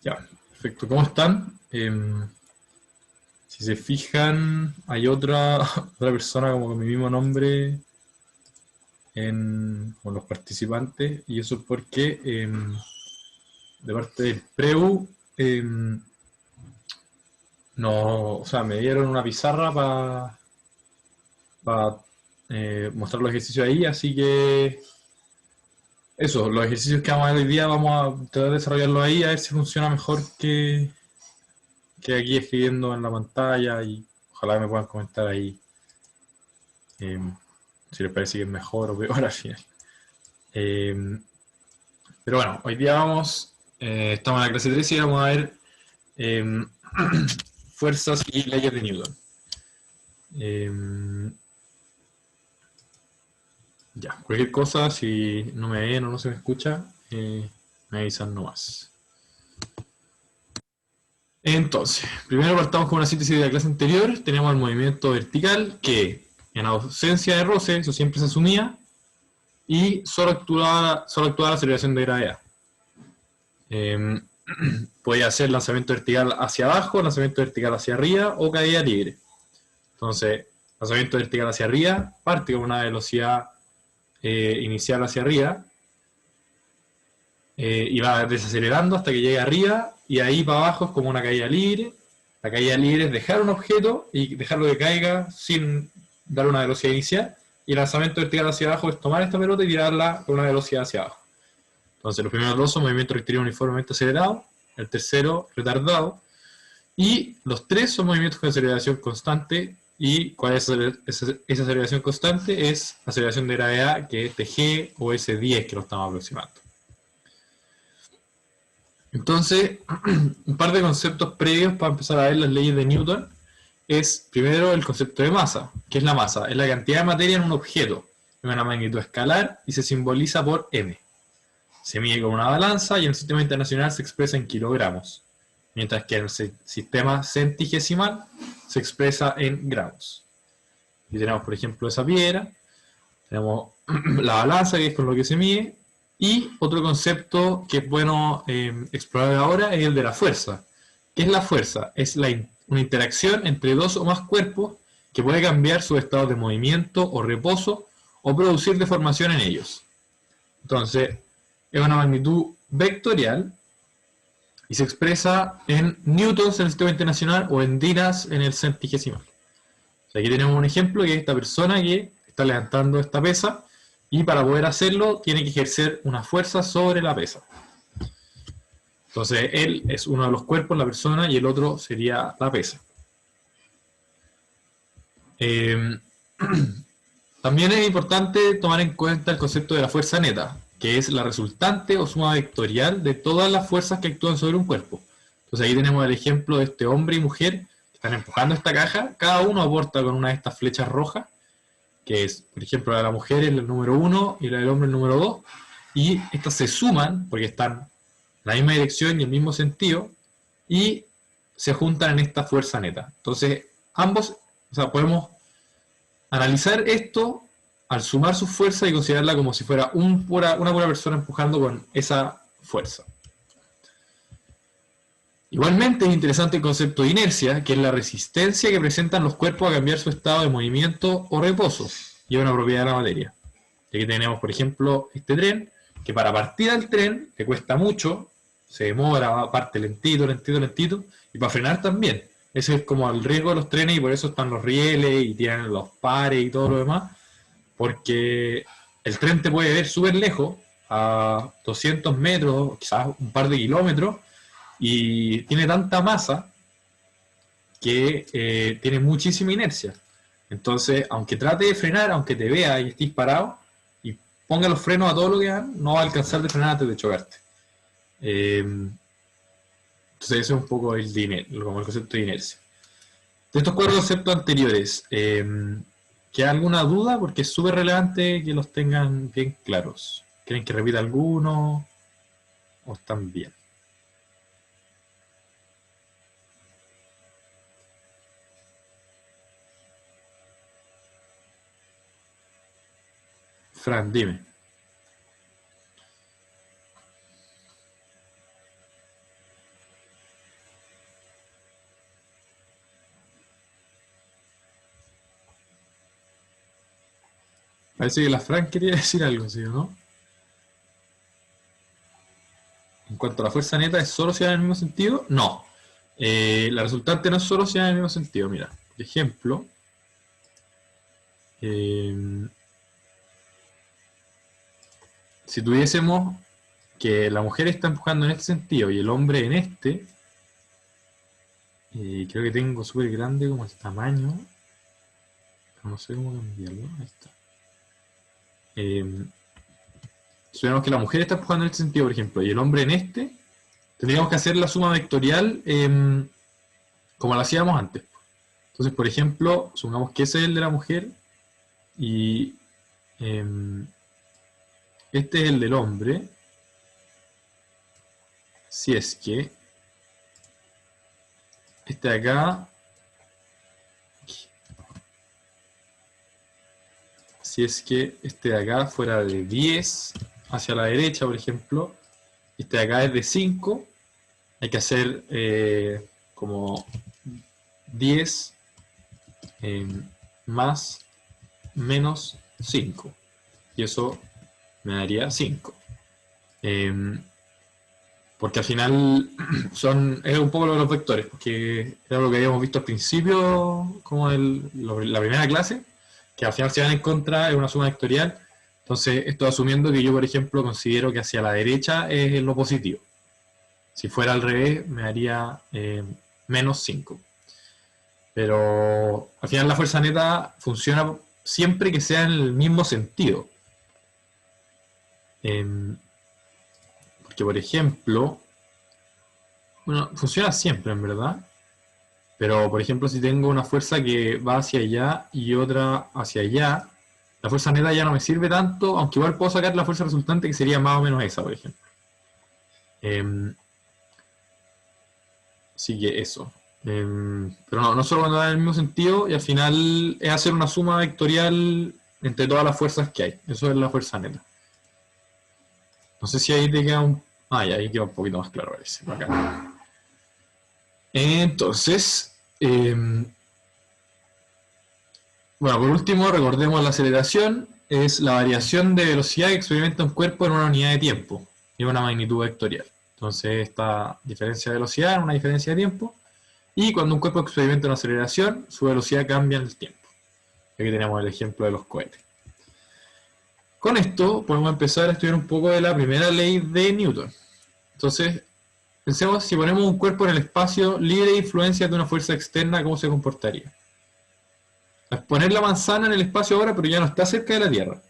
Ya, perfecto. ¿Cómo están? Si se fijan, hay otra, otra persona como con mi mismo nombre con los participantes, y eso es porque de parte del PREU no, o sea, me dieron una pizarra para mostrar los ejercicios ahí, así que eso, los ejercicios que vamos a ver hoy día vamos a tratar de desarrollarlos ahí a ver si funciona mejor que aquí escribiendo en la pantalla, y ojalá me puedan comentar ahí eh, si les parece que es mejor o peor al final. Eh, pero bueno, hoy día estamos en la clase 3 y vamos a ver eh, fuerzas y leyes de Newton. Ya, cualquier cosa, si no me ven o no se me escucha, me avisan nomás. Entonces, primero partamos con una síntesis de la clase anterior. Tenemos el movimiento vertical que, en ausencia de roce, eso siempre se asumía, y solo actuaba la aceleración de gravedad. Eh, Podía hacer lanzamiento vertical hacia abajo, lanzamiento vertical hacia arriba o caída libre. Entonces, lanzamiento vertical hacia arriba parte con una velocidad inicial hacia arriba y va desacelerando hasta que llegue arriba, y ahí para abajo es como una caída libre. La caída libre es dejar un objeto y dejarlo que caiga sin dar una velocidad inicial, y el lanzamiento vertical hacia abajo es tomar esta pelota y tirarla con una velocidad hacia abajo. Entonces, los primeros dos son movimiento rectilíneo uniformemente acelerado, el tercero retardado, y los tres son movimientos con aceleración constante. ¿Y cuál es esa aceleración constante? Es aceleración de gravedad, que es G o S10, que lo estamos aproximando. Entonces, un par de conceptos previos para empezar a ver las leyes de Newton es, primero, el concepto de masa. ¿Qué es la masa? Es la cantidad de materia en un objeto, de una magnitud escalar, y se simboliza por m. Se mide con una balanza y en el sistema internacional se expresa en kilogramos, mientras que en el sistema centigesimal se expresa en gramos. Y tenemos, por ejemplo, esa piedra, tenemos la balanza, que es con lo que se mide, y otro concepto que es bueno explorar ahora es el de la fuerza. ¿Qué es la fuerza? Es una interacción entre dos o más cuerpos que puede cambiar su estado de movimiento o reposo o producir deformación en ellos. Entonces, es una magnitud vectorial y se expresa en newtons en el sistema internacional o en dinas en el centigesimal. O sea, aquí tenemos un ejemplo, que es esta persona que está levantando esta pesa, y para poder hacerlo tiene que ejercer una fuerza sobre la pesa. Entonces él es uno de los cuerpos, la persona, y el otro sería la pesa. Eh, También es importante tomar en cuenta el concepto de la fuerza neta, que es la resultante o suma vectorial de todas las fuerzas que actúan sobre un cuerpo. Entonces ahí tenemos el ejemplo de este hombre y mujer que están empujando esta caja. Cada uno aporta con una de estas flechas rojas, que es, por ejemplo, la de la mujer es el número 1 y la del hombre el número 2, y estas se suman porque están en la misma dirección y el mismo sentido, y se juntan en esta fuerza neta. Entonces, ambos, o sea, podemos analizar esto al sumar sus fuerzas y considerarla como si fuera una pura persona empujando con esa fuerza. Igualmente es interesante el concepto de inercia, que es la resistencia que presentan los cuerpos a cambiar su estado de movimiento o reposo, y es una propiedad de la materia. Y aquí tenemos, por ejemplo, este tren, que para partir al tren le cuesta mucho, se demora, parte lentito, lentito, lentito, y para frenar también. Ese es como el riesgo de los trenes, y por eso están los rieles y tienen los pares y todo lo demás, porque el tren te puede ver súper lejos, a 200 metros, quizás un par de kilómetros, y tiene tanta masa que tiene muchísima inercia. Entonces, aunque trate de frenar, aunque te vea y estés parado, y ponga los frenos a todo lo que dan, no va a alcanzar de frenar antes de chocarte. Entonces, ese es un poco como el concepto de inercia. De estos cuatro conceptos anteriores, ¿queda alguna duda? Porque es súper relevante que los tengan bien claros. ¿Quieren que repita alguno? ¿O están bien? Fran, dime. Parece que la Fran quería decir algo, ¿sí o no? En cuanto a la fuerza neta, ¿es solo si va en el mismo sentido? No. La resultante no es solo si va en el mismo sentido. Mira, por ejemplo, eh, si tuviésemos que la mujer está empujando en este sentido y el hombre en este, creo que tengo súper grande como el tamaño, pero no sé cómo cambiarlo. Ahí está. Supongamos que la mujer está empujando en este sentido, por ejemplo, y el hombre en este, tendríamos que hacer la suma vectorial como la hacíamos antes. Entonces, por ejemplo, supongamos que ese es el de la mujer y este es el del hombre. Si es que este de acá, si es que este de acá fuera de 10 hacia la derecha, por ejemplo, este de acá es de 5, hay que hacer como 10 más menos 5. Y eso me daría 5. Porque al final es un poco lo de los vectores, porque era lo que habíamos visto al principio, como la primera clase, que al final si van en contra es una suma vectorial. Entonces, esto asumiendo que yo, por ejemplo, considero que hacia la derecha es lo positivo. Si fuera al revés, me daría menos 5. Pero al final la fuerza neta funciona siempre que sea en el mismo sentido. Porque, por ejemplo, bueno, funciona siempre en verdad, pero por ejemplo, si tengo una fuerza que va hacia allá y otra hacia allá, la fuerza neta ya no me sirve tanto, aunque igual puedo sacar la fuerza resultante que sería más o menos esa, por ejemplo. Así que eso. Pero no solo cuando va en el mismo sentido, y al final es hacer una suma vectorial entre todas las fuerzas que hay. Eso es la fuerza neta. No sé si ahí te queda un... Ah, ya, ahí queda un poquito más claro, parece. Acá. Entonces, bueno, por último, recordemos la aceleración. Es la variación de velocidad que experimenta un cuerpo en una unidad de tiempo y una magnitud vectorial. Entonces, esta diferencia de velocidad es una diferencia de tiempo. Y cuando un cuerpo experimenta una aceleración, su velocidad cambia en el tiempo. Aquí tenemos el ejemplo de los cohetes. Con esto podemos empezar a estudiar un poco de la primera ley de Newton. Entonces, pensemos si ponemos un cuerpo en el espacio libre de influencias de una fuerza externa, ¿cómo se comportaría? Es poner la manzana en el espacio ahora, pero ya no está cerca de la Tierra.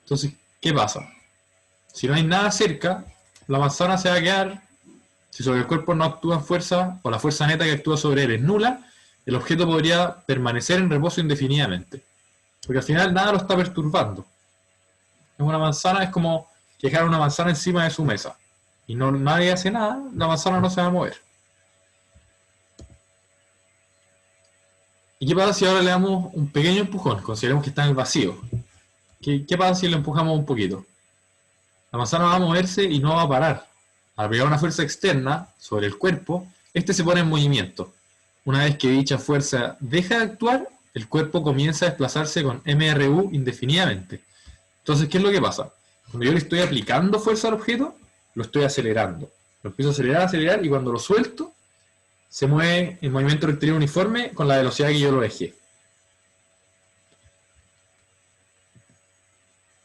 Entonces, ¿qué pasa? Si no hay nada cerca, la manzana se va a quedar. Si sobre el cuerpo no actúa fuerza, o la fuerza neta que actúa sobre él es nula, el objeto podría permanecer en reposo indefinidamente. Porque al final nada lo está perturbando. En una manzana es como dejar una manzana encima de su mesa. Y no, nadie hace nada, la manzana no se va a mover. ¿Y qué pasa si ahora le damos un pequeño empujón? Consideremos que está en el vacío. ¿Qué pasa si le empujamos un poquito? La manzana va a moverse y no va a parar. Al aplicar una fuerza externa sobre el cuerpo, este se pone en movimiento. Una vez que dicha fuerza deja de actuar, el cuerpo comienza a desplazarse con MRU indefinidamente. Entonces, ¿qué es lo que pasa? Cuando yo le estoy aplicando fuerza al objeto, lo estoy acelerando. Lo empiezo a acelerar, y cuando lo suelto, se mueve en movimiento rectilíneo uniforme con la velocidad que yo lo dejé.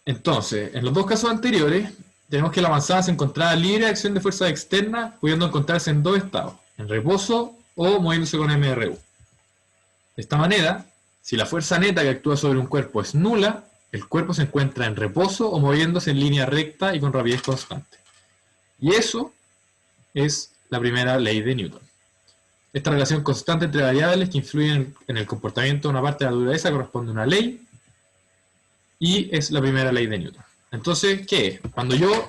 Entonces, en los dos casos anteriores, tenemos que la manzana se encontraba libre de acción de fuerzas externas, pudiendo encontrarse en dos estados, en reposo o moviéndose con MRU. De esta manera, si la fuerza neta que actúa sobre un cuerpo es nula, el cuerpo se encuentra en reposo o moviéndose en línea recta y con rapidez constante. Y eso es la primera ley de Newton. Esta relación constante entre variables que influyen en el comportamiento de una parte de la naturaleza corresponde a una ley y es la primera ley de Newton. Entonces, ¿qué es? Cuando yo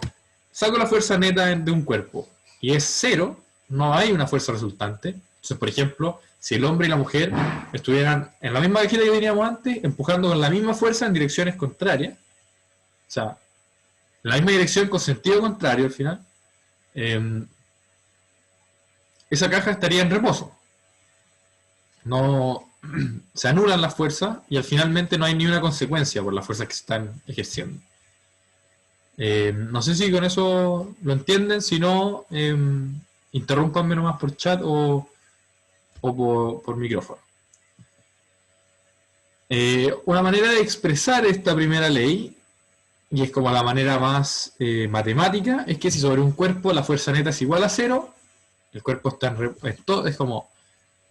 saco la fuerza neta de un cuerpo y es cero, no hay una fuerza resultante. Entonces, por ejemplo, si el hombre y la mujer estuvieran en la misma cajita que teníamos antes, empujando con la misma fuerza en direcciones contrarias, o sea, en la misma dirección con sentido contrario al final, esa caja estaría en reposo. No, se anulan las fuerzas y al finalmente no hay ni una consecuencia por las fuerzas que se están ejerciendo. No sé si con eso lo entienden, si no, interrúmpanme nomás por chat o por micrófono. Una manera de expresar esta primera ley, y es como la manera más matemática, es que si sobre un cuerpo la fuerza neta es igual a 0, el cuerpo está es como,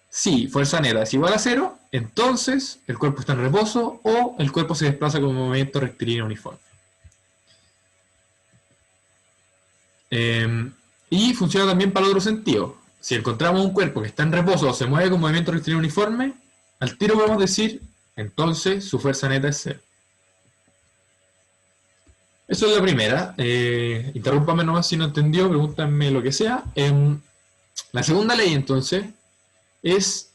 si fuerza neta es igual a 0, entonces el cuerpo está en reposo o el cuerpo se desplaza con un movimiento rectilíneo uniforme. Y funciona también para el otro sentido. Si encontramos un cuerpo que está en reposo o se mueve con movimiento rectilíneo uniforme, al tiro podemos decir, entonces su fuerza neta es 0. Eso es la primera. Interrúmpame nomás si no entendió, pregúntame lo que sea. La segunda ley, entonces, es...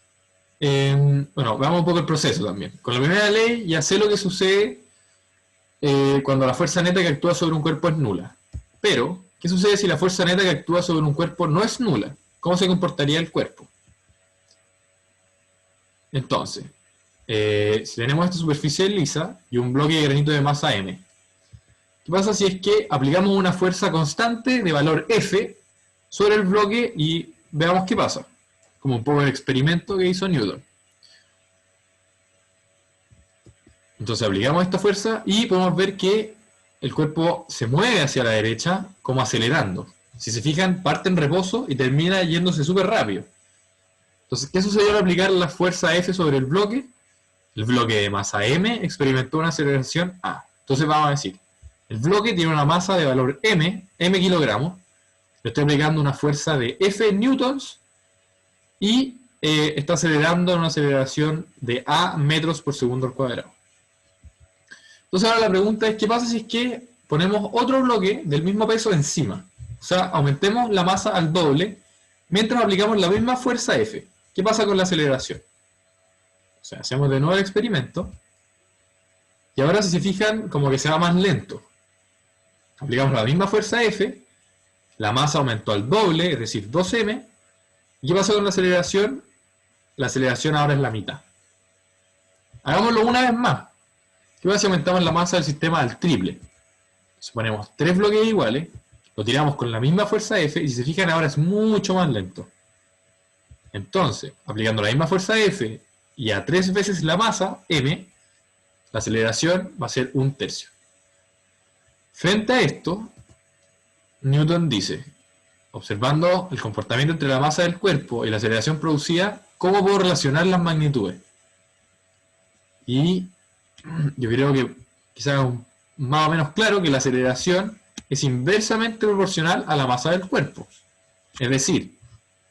bueno, veamos un poco el proceso también. Con la primera ley ya sé lo que sucede cuando la fuerza neta que actúa sobre un cuerpo es nula. Pero, ¿qué sucede si la fuerza neta que actúa sobre un cuerpo no es nula? ¿Cómo se comportaría el cuerpo? Entonces, si tenemos esta superficie lisa y un bloque de granito de masa m, ¿qué pasa si es que aplicamos una fuerza constante de valor F sobre el bloque y veamos qué pasa? Como un poco el experimento que hizo Newton. Entonces aplicamos esta fuerza y podemos ver que el cuerpo se mueve hacia la derecha como acelerando. Si se fijan, parte en reposo y termina yéndose súper rápido. Entonces, ¿qué sucedió al aplicar la fuerza F sobre el bloque? El bloque de masa M experimentó una aceleración A. Entonces vamos a decir, el bloque tiene una masa de valor m kilogramos, le estoy aplicando una fuerza de F newtons y está acelerando en una aceleración de A metros por segundo al cuadrado. Entonces ahora la pregunta es, ¿qué pasa si es que ponemos otro bloque del mismo peso encima? O sea, aumentemos la masa al doble mientras aplicamos la misma fuerza F. ¿Qué pasa con la aceleración? O sea, hacemos de nuevo el experimento y ahora si se fijan como que se va más lento. Aplicamos la misma fuerza F, la masa aumentó al doble, es decir, 2m. ¿Y qué pasa con la aceleración? La aceleración ahora es la mitad. Hagámoslo una vez más. ¿Qué pasa si aumentamos la masa del sistema al triple? Si ponemos 3 bloques iguales, lo tiramos con la misma fuerza F y si se fijan ahora es mucho más lento. Entonces, aplicando la misma fuerza F y a 3 veces la masa, m, la aceleración va a ser 1/3. Frente a esto, Newton dice, observando el comportamiento entre la masa del cuerpo y la aceleración producida, ¿cómo puedo relacionar las magnitudes? Y yo creo que quizás más o menos claro que la aceleración es inversamente proporcional a la masa del cuerpo. Es decir,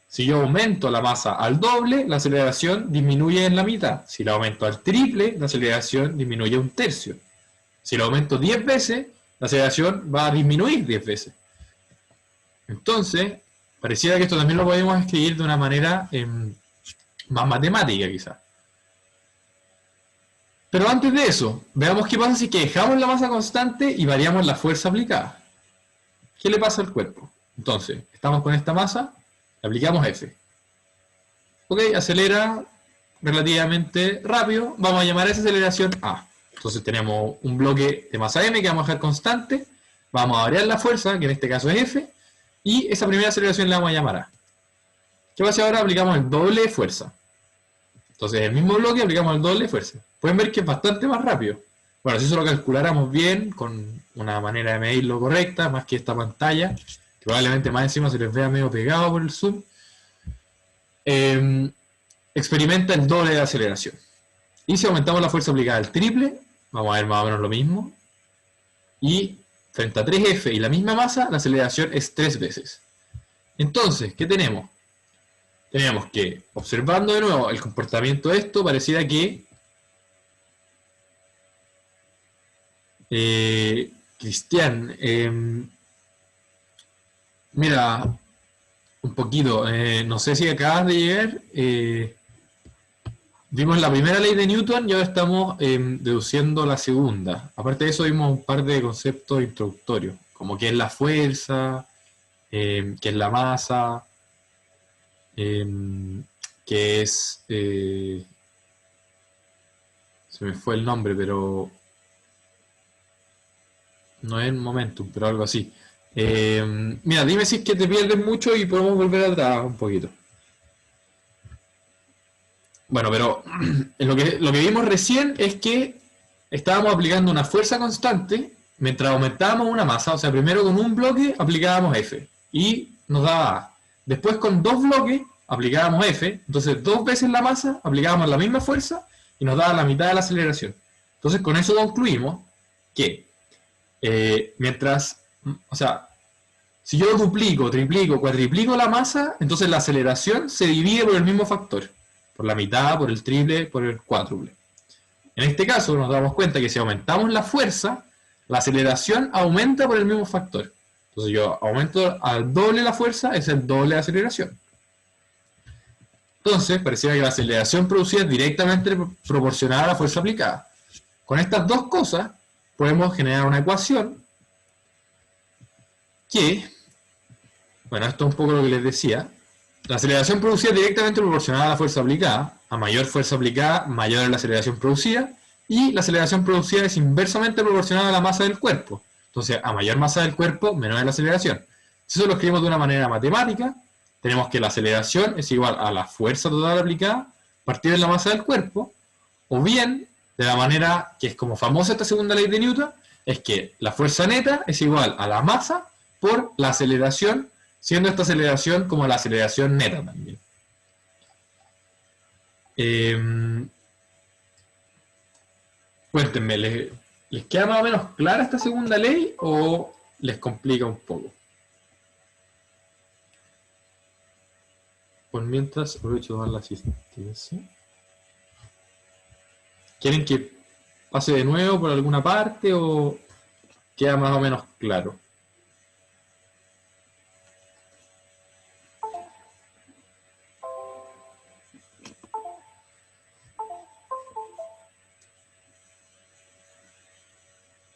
si yo aumento la masa al doble, la aceleración disminuye en la mitad. Si la aumento al triple, la aceleración disminuye 1/3. Si la aumento 10 veces, la aceleración va a disminuir 10 veces. Entonces, pareciera que esto también lo podemos escribir de una manera más matemática quizás. Pero antes de eso, veamos qué pasa si que dejamos la masa constante y variamos la fuerza aplicada. ¿Qué le pasa al cuerpo? Entonces, estamos con esta masa, le aplicamos F. Ok, acelera relativamente rápido, vamos a llamar a esa aceleración A. Entonces tenemos un bloque de masa M que vamos a dejar constante, vamos a variar la fuerza, que en este caso es F, y esa primera aceleración la vamos a llamar A. ¿Qué pasa si ahora aplicamos el doble de fuerza? Entonces, en el mismo bloque aplicamos el doble de fuerza. Pueden ver que es bastante más rápido. Bueno, si eso lo calculáramos bien, con una manera de medirlo correcta, más que esta pantalla, que probablemente más encima se les vea medio pegado por el zoom, experimenta el doble de aceleración. Y si aumentamos la fuerza aplicada al triple, vamos a ver más o menos lo mismo. Y frente a 3F y la misma masa, la aceleración es 3 veces. Entonces, ¿qué tenemos? Tenemos que, observando de nuevo el comportamiento de esto, pareciera que Cristian, mira, un poquito, no sé si acabas de llegar, vimos la primera ley de Newton y ahora estamos deduciendo la segunda. Aparte de eso vimos un par de conceptos introductorios, como qué es la fuerza, qué es la masa, qué es Se me fue el nombre, pero no es momentum, pero algo así. Mira, dime si es que te pierdes mucho y podemos volver atrás un poquito. Bueno, pero lo que vimos recién es que estábamos aplicando una fuerza constante mientras aumentábamos una masa. O sea, primero con un bloque aplicábamos F y nos daba A. Después con dos bloques aplicábamos F, entonces dos veces la masa aplicábamos la misma fuerza y nos daba la mitad de la aceleración. Entonces con eso concluimos que o sea, si yo duplico, triplico, cuatriplico la masa, entonces la aceleración se divide por el mismo factor. Por la mitad, por el triple, por el cuádruple. En este caso nos damos cuenta que si aumentamos la fuerza, la aceleración aumenta por el mismo factor. Entonces yo aumento al doble la fuerza, es el doble de aceleración. Entonces pareciera que la aceleración producida es directamente proporcional a la fuerza aplicada. Con estas dos cosas podemos generar una ecuación que, bueno, esto es un poco lo que les decía. La aceleración producida es directamente proporcional a la fuerza aplicada. A mayor fuerza aplicada, mayor es la aceleración producida. Y la aceleración producida es inversamente proporcional a la masa del cuerpo. Entonces, a mayor masa del cuerpo, menor es la aceleración. Si eso lo escribimos de una manera matemática, tenemos que la aceleración es igual a la fuerza total aplicada partida de la masa del cuerpo. O bien, de la manera que es como famosa esta segunda ley de Newton, es que la fuerza neta es igual a la masa por la aceleración, siendo esta aceleración como la aceleración neta también. Cuéntenme, ¿les queda más o menos clara esta segunda ley o les complica un poco? Por mientras, aprovecho de dar la asistencia. ¿Quieren que pase de nuevo por alguna parte o queda más o menos claro?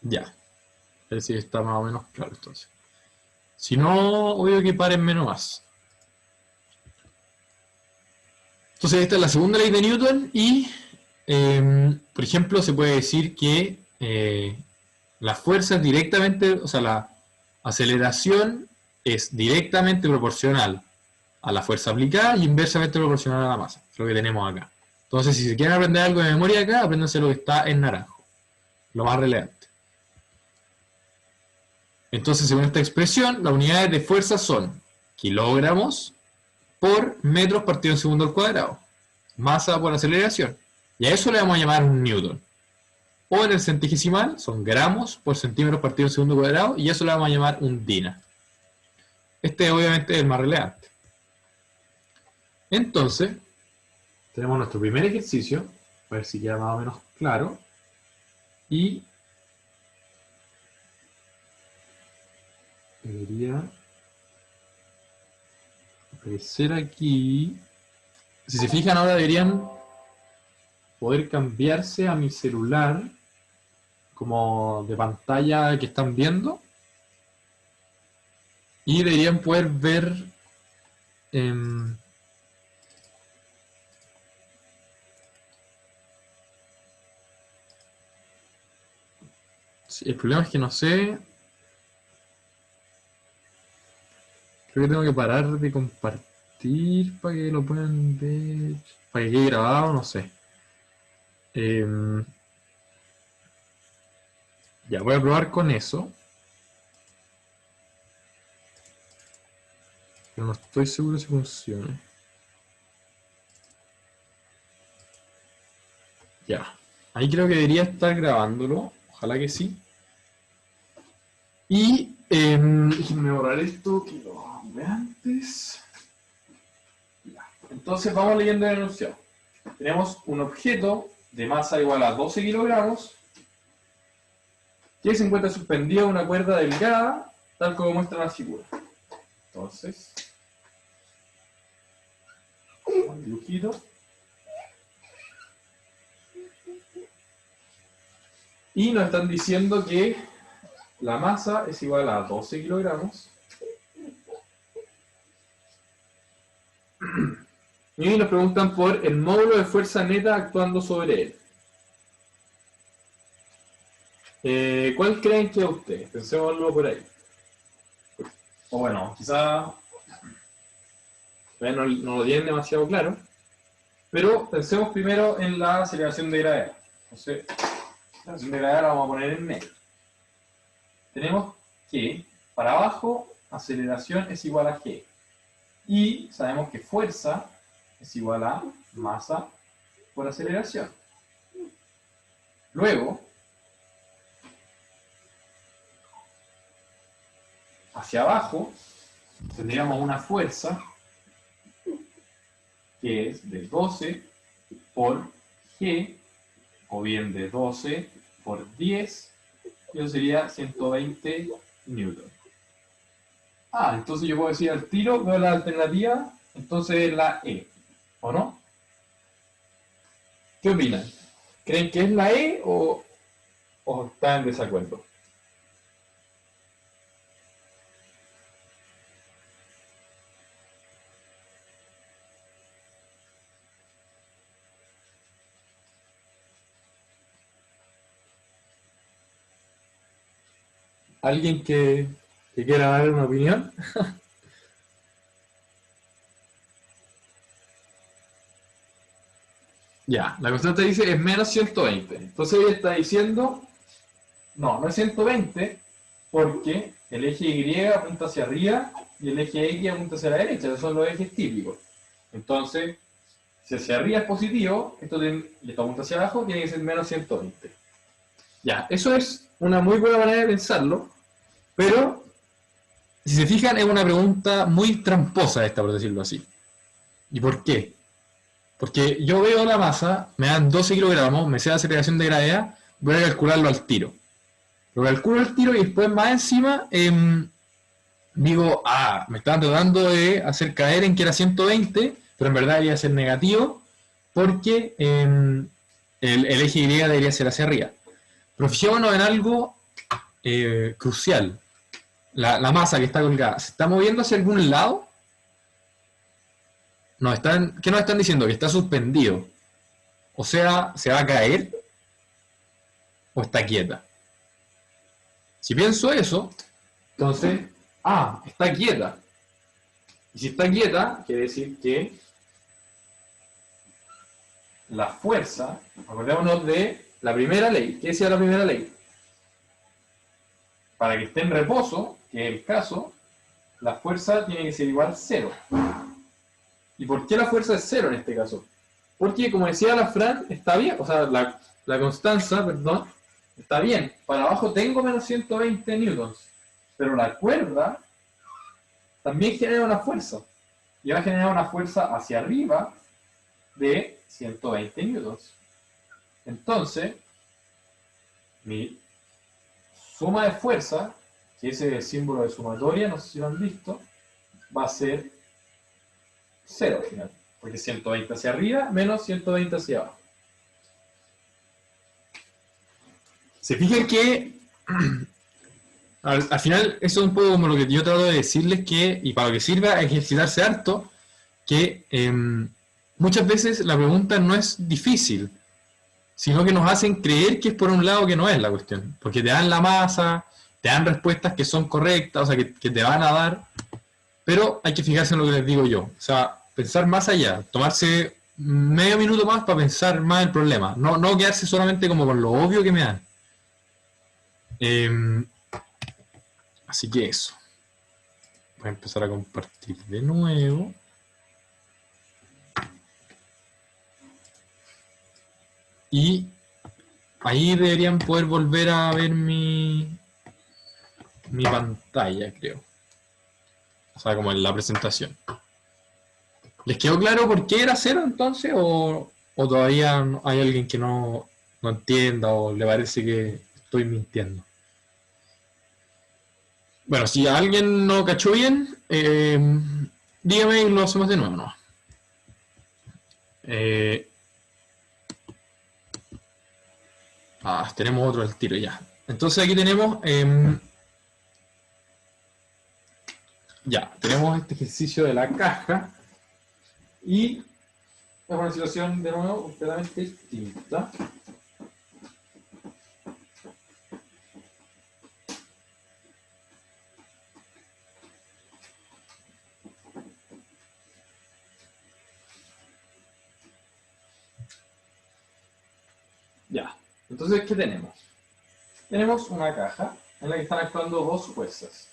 Ya. A ver si está más o menos claro entonces. Si no, obvio que paren menos más. Entonces esta es la segunda ley de Newton y, por ejemplo, se puede decir que la fuerza es directamente, o sea, la aceleración es directamente proporcional a la fuerza aplicada y inversamente proporcional a la masa. Es lo que tenemos acá. Entonces, si se quieren aprender algo de memoria acá, apréndanse lo que está en naranjo. Lo más relevante. Entonces, según esta expresión, las unidades de fuerza son kilogramos por metros partido en segundo al cuadrado. Masa por aceleración. Y a eso le vamos a llamar un newton. O en el centigesimal son gramos por centímetros partido en segundo cuadrado. Y eso le vamos a llamar un dina. Este obviamente es el más relevante. Entonces, tenemos nuestro primer ejercicio. A ver si queda más o menos claro. Y debería aparecer aquí. Si se fijan ahora deberían poder cambiarse a mi celular como de pantalla que están viendo y deberían poder ver sí, el problema es que no sé. Creo que tengo que parar de compartir para que lo puedan ver, para que quede grabado, no sé. Ya, voy a probar con eso. Pero no estoy seguro si funciona. Ya, ahí creo que debería estar grabándolo. Ojalá que sí. Y déjenme borrar esto que lo hago antes. Ya. Entonces vamos leyendo el enunciado. Tenemos un objeto de masa igual a 12 kilogramos que se encuentra suspendido en una cuerda delgada, tal como muestra la figura. Entonces, un dibujito. Y nos están diciendo que la masa es igual a 12 kilogramos. Y nos preguntan por el módulo de fuerza neta actuando sobre él. ¿Cuál creen que es ustedes? Pensémoslo por ahí. O bueno, quizá no lo tienen demasiado claro, pero pensemos primero en la aceleración de gravedad. Entonces, la aceleración de gravedad la vamos a poner en medio. Tenemos que, para abajo, aceleración es igual a G. Y sabemos que fuerza es igual a masa por aceleración. Luego, hacia abajo, tendríamos una fuerza que es de 12 por G, o bien de 12 por 10, y eso sería 120 newton. Entonces yo puedo decir al tiro, veo la alternativa, entonces la E, ¿o no? ¿Qué opinan? ¿Creen que es la E o están en desacuerdo? ¿Alguien que quiera dar una opinión? Ya, la constante dice es menos 120. Entonces ella está diciendo, no es 120, porque el eje Y apunta hacia arriba y el eje X apunta hacia la derecha. Esos son los ejes típicos. Entonces, si hacia arriba es positivo, y esto apunta hacia abajo, tiene que ser menos 120. Ya, eso es una muy buena manera de pensarlo, pero si se fijan es una pregunta muy tramposa esta, por decirlo así. ¿Y por qué? Porque yo veo la masa, me dan 12 kilogramos, me sé la aceleración de gravedad, voy a calcularlo al tiro. Lo calculo al tiro y después más encima digo, me estaban tratando de hacer caer en que era 120, pero en verdad debería ser negativo porque el eje Y debería ser hacia arriba. Pero fijémonos en algo crucial. La masa que está colgada, ¿se está moviendo hacia algún lado? ¿Qué nos están diciendo? Que está suspendido. O sea, ¿se va a caer o está quieta? Si pienso eso, entonces, está quieta. Y si está quieta, quiere decir que la fuerza, acordémonos de la primera ley. ¿Qué decía la primera ley? Para que esté en reposo, que es el caso, la fuerza tiene que ser igual a 0. ¿Y por qué la fuerza es 0 en este caso? Porque, como decía la Fran, está bien, o sea, la constanza, perdón, está bien. Para abajo tengo menos 120 newtons, pero la cuerda también genera una fuerza. Y va a generar una fuerza hacia arriba de 120 newtons. Entonces, mi suma de fuerza, que ese es el símbolo de sumatoria, no sé si lo han visto, va a ser 0 al final. Porque 120 hacia arriba menos 120 hacia abajo. Se fijan que al final eso es un poco como lo que yo trato de decirles que, y para lo que sirva ejercitarse harto, que muchas veces la pregunta no es difícil, sino que nos hacen creer que es por un lado que no es la cuestión, porque te dan la masa, te dan respuestas que son correctas, o sea, que te van a dar, pero hay que fijarse en lo que les digo yo, o sea, pensar más allá, tomarse medio minuto más para pensar más el problema, no quedarse solamente como con lo obvio que me dan. Así que eso. Voy a empezar a compartir de nuevo. Y ahí deberían poder volver a ver mi pantalla, creo. O sea, como en la presentación. ¿Les quedó claro por qué era 0 entonces? ¿O todavía hay alguien que no entienda o le parece que estoy mintiendo? Bueno, si alguien no cachó bien, dígame y lo hacemos de nuevo, ¿no? Tenemos otro al tiro ya. Entonces aquí tenemos tenemos este ejercicio de la caja y es una situación de nuevo completamente distinta. Ya. Entonces, ¿qué tenemos? Tenemos una caja en la que están actuando dos fuerzas.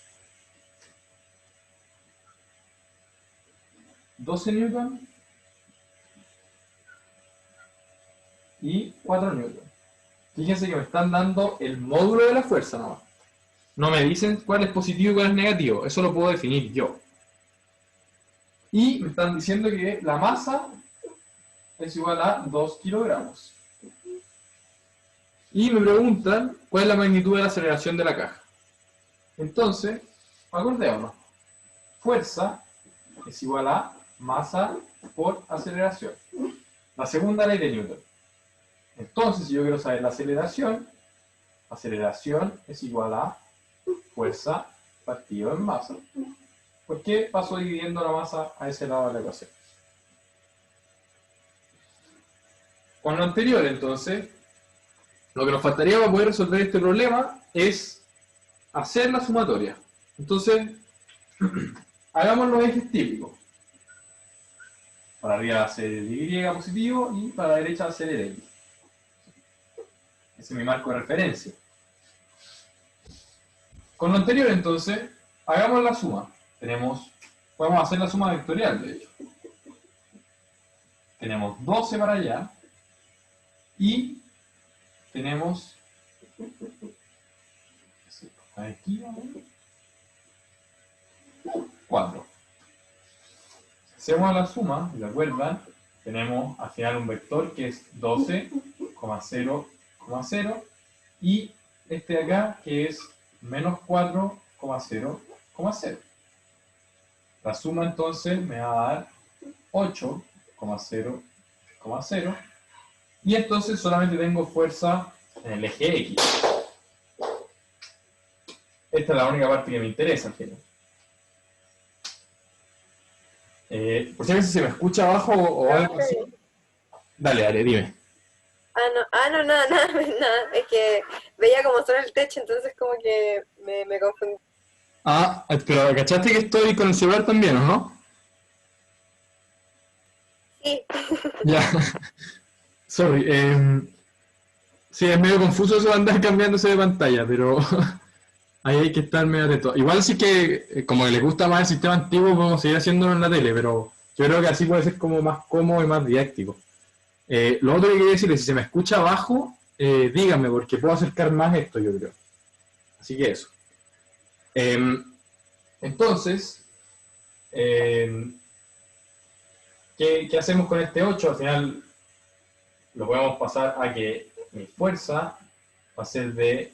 12 newton y 4 newton. Fíjense que me están dando el módulo de la fuerza nomás. No me dicen cuál es positivo y cuál es negativo. Eso lo puedo definir yo. Y me están diciendo que la masa es igual a 2 kilogramos. Y me preguntan cuál es la magnitud de la aceleración de la caja. Entonces, acordémonos. Fuerza es igual a masa por aceleración. La segunda ley de Newton. Entonces, si yo quiero saber la aceleración es igual a fuerza partido en masa. ¿Por qué paso dividiendo la masa a ese lado de la ecuación? Con lo anterior, entonces, lo que nos faltaría para poder resolver este problema es hacer la sumatoria. Entonces, hagamos los ejes típicos. Para arriba va a ser el Y positivo y para la derecha va a ser el X. Ese es mi marco de referencia. Con lo anterior, entonces, hagamos la suma. Podemos hacer la suma vectorial, de hecho. Tenemos 12 para allá y tenemos aquí 4. Hacemos la suma, ¿recuerdan? Tenemos al final un vector que es 12,0,0 y este de acá que es menos 4,0,0. La suma entonces me va a dar 8,0,0 y entonces solamente tengo fuerza en el eje X. Esta es la única parte que me interesa, gente. Por si acaso se me escucha abajo o algo así. Dale, dime. No, nada, nada. Es que veía como solo el techo, entonces como que me confundí. Pero ¿cachaste que estoy con el celular también, o no? Sí, Ya, sorry. Sí, es medio confuso eso de andar cambiándose de pantalla, pero ahí hay que estar medio atento. Igual sí que, como que les gusta más el sistema antiguo, podemos seguir haciéndolo en la tele, pero yo creo que así puede ser como más cómodo y más didáctico. Lo otro que quería decirles, si se me escucha abajo, díganme, porque puedo acercar más esto, yo creo. Así que eso. Entonces, ¿qué hacemos con este 8? Al final lo podemos pasar a que mi fuerza va a ser de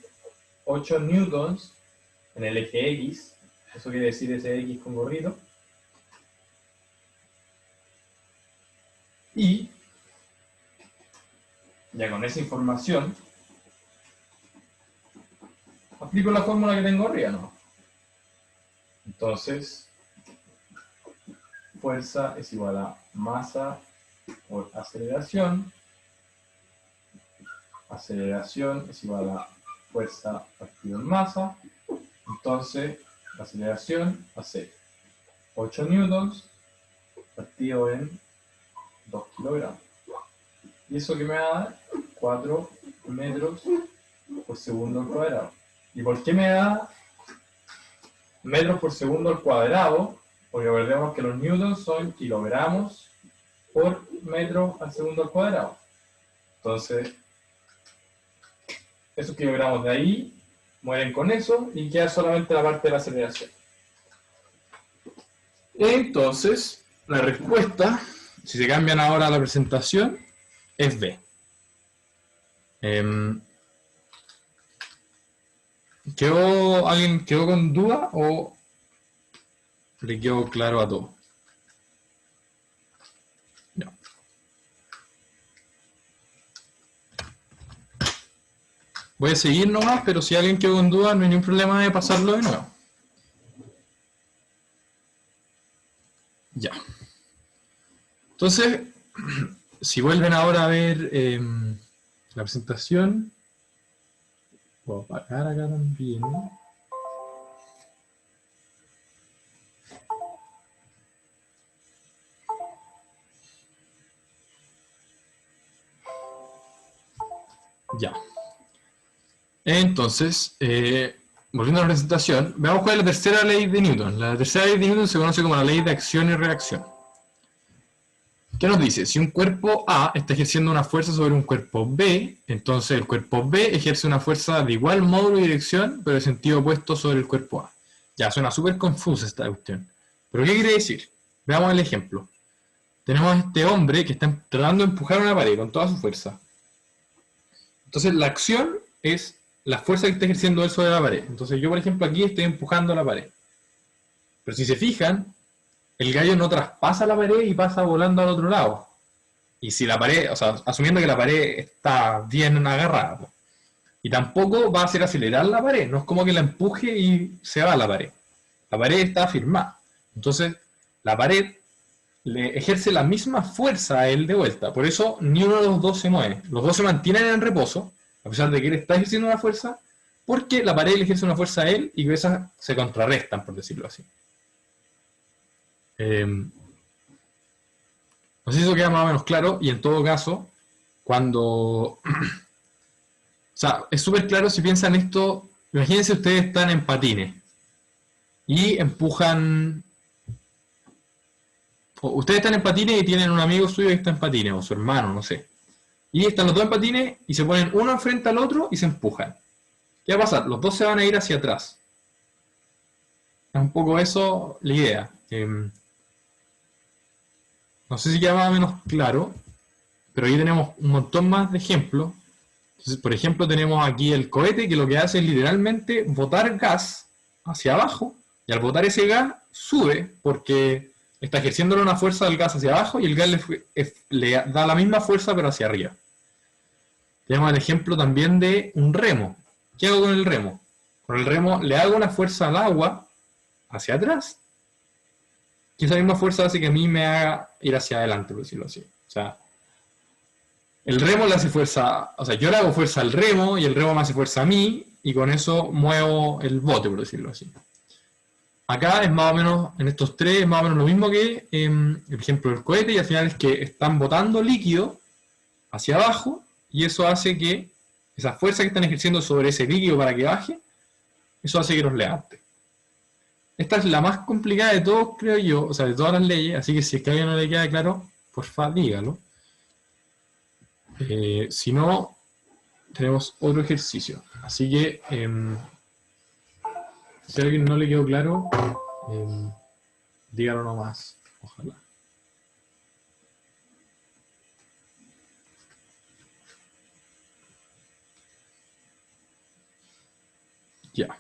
8 newtons en el eje X. Eso quiere decir ese X con gorrito. Y ya con esa información aplico la fórmula que tengo arriba, ¿no? Entonces, fuerza es igual a masa por aceleración. Aceleración es igual a fuerza partido en masa. Entonces, la aceleración va a ser 8 newtons partido en 2 kilogramos. Y eso que me va a dar 4 metros por segundo al cuadrado. ¿Y por qué me da metros por segundo al cuadrado? Porque recordemos que los newtons son kilogramos por metro al segundo al cuadrado. Entonces, esos kilogramos de ahí mueren con eso y queda solamente la parte de la aceleración. Entonces, la respuesta, si se cambian ahora la presentación, es B. ¿Alguien quedó con duda o le quedó claro a todos? No. Voy a seguir nomás, pero si alguien quedó con duda, no hay ningún problema de pasarlo de nuevo. Ya. Entonces, si vuelven ahora a ver la presentación, voy a apagar acá también. Entonces, volviendo a la presentación, veamos cuál es la tercera ley de Newton. La tercera ley de Newton se conoce como la ley de acción y reacción. ¿Qué nos dice? Si un cuerpo A está ejerciendo una fuerza sobre un cuerpo B, entonces el cuerpo B ejerce una fuerza de igual módulo y dirección, pero de sentido opuesto sobre el cuerpo A. Ya, suena súper confusa esta cuestión. ¿Pero qué quiere decir? Veamos el ejemplo. Tenemos a este hombre que está tratando de empujar una pared con toda su fuerza. Entonces la acción es la fuerza que está ejerciendo él sobre la pared. Entonces yo, por ejemplo, aquí estoy empujando la pared. Pero si se fijan, el gallo no traspasa la pared y pasa volando al otro lado. Y si la pared, o sea, asumiendo que la pared está bien agarrada, pues. Y tampoco va a hacer acelerar la pared, no es como que la empuje y se va a la pared. La pared está firmada. Entonces, la pared le ejerce la misma fuerza a él de vuelta. Por eso, ni uno de los dos se mueve. Los dos se mantienen en reposo, a pesar de que él está ejerciendo una fuerza, porque la pared le ejerce una fuerza a él y que esas se contrarrestan, por decirlo así. No sé si eso queda más o menos claro, y en todo caso, cuando... o sea, es súper claro si piensan esto. Imagínense ustedes están en patines y empujan... Ustedes están en patines y tienen un amigo suyo que está en patines, o su hermano, no sé. Y están los dos en patines y se ponen uno enfrente al otro y se empujan. ¿Qué va a pasar? Los dos se van a ir hacia atrás. Es un poco eso la idea. No sé si queda más o menos claro, pero ahí tenemos un montón más de ejemplos. Entonces, por ejemplo, tenemos aquí el cohete que lo que hace es literalmente botar gas hacia abajo, y al botar ese gas sube porque está ejerciéndole una fuerza del gas hacia abajo y el gas le da la misma fuerza pero hacia arriba. Tenemos el ejemplo también de un remo. ¿Qué hago con el remo? Con el remo le hago una fuerza al agua hacia atrás, y esa misma fuerza hace que a mí me haga ir hacia adelante, por decirlo así. O sea, el remo le hace fuerza, o sea, yo le hago fuerza al remo y el remo me hace fuerza a mí, y con eso muevo el bote, por decirlo así. Acá es más o menos, en estos tres, es más o menos lo mismo que el ejemplo del cohete, y al final es que están botando líquido hacia abajo, y eso hace que esa fuerza que están ejerciendo sobre ese líquido para que baje, eso hace que los levante. Esta es la más complicada de todos, creo yo, o sea, de todas las leyes, así que si es que a alguien no le queda claro, porfa, dígalo. Si no, tenemos otro ejercicio. Así que, si a alguien no le quedó claro, dígalo nomás, ojalá. Ya.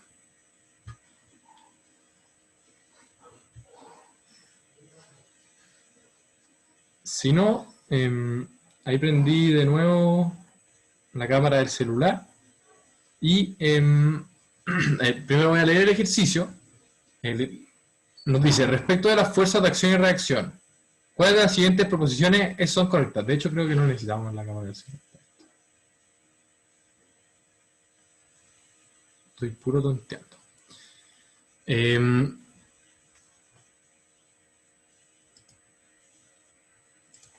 Si no, ahí prendí de nuevo la cámara del celular y primero voy a leer el ejercicio. Nos dice, respecto de las fuerzas de acción y reacción, ¿cuáles de las siguientes proposiciones son correctas? De hecho, creo que no necesitamos la cámara del celular. Estoy puro tonteando.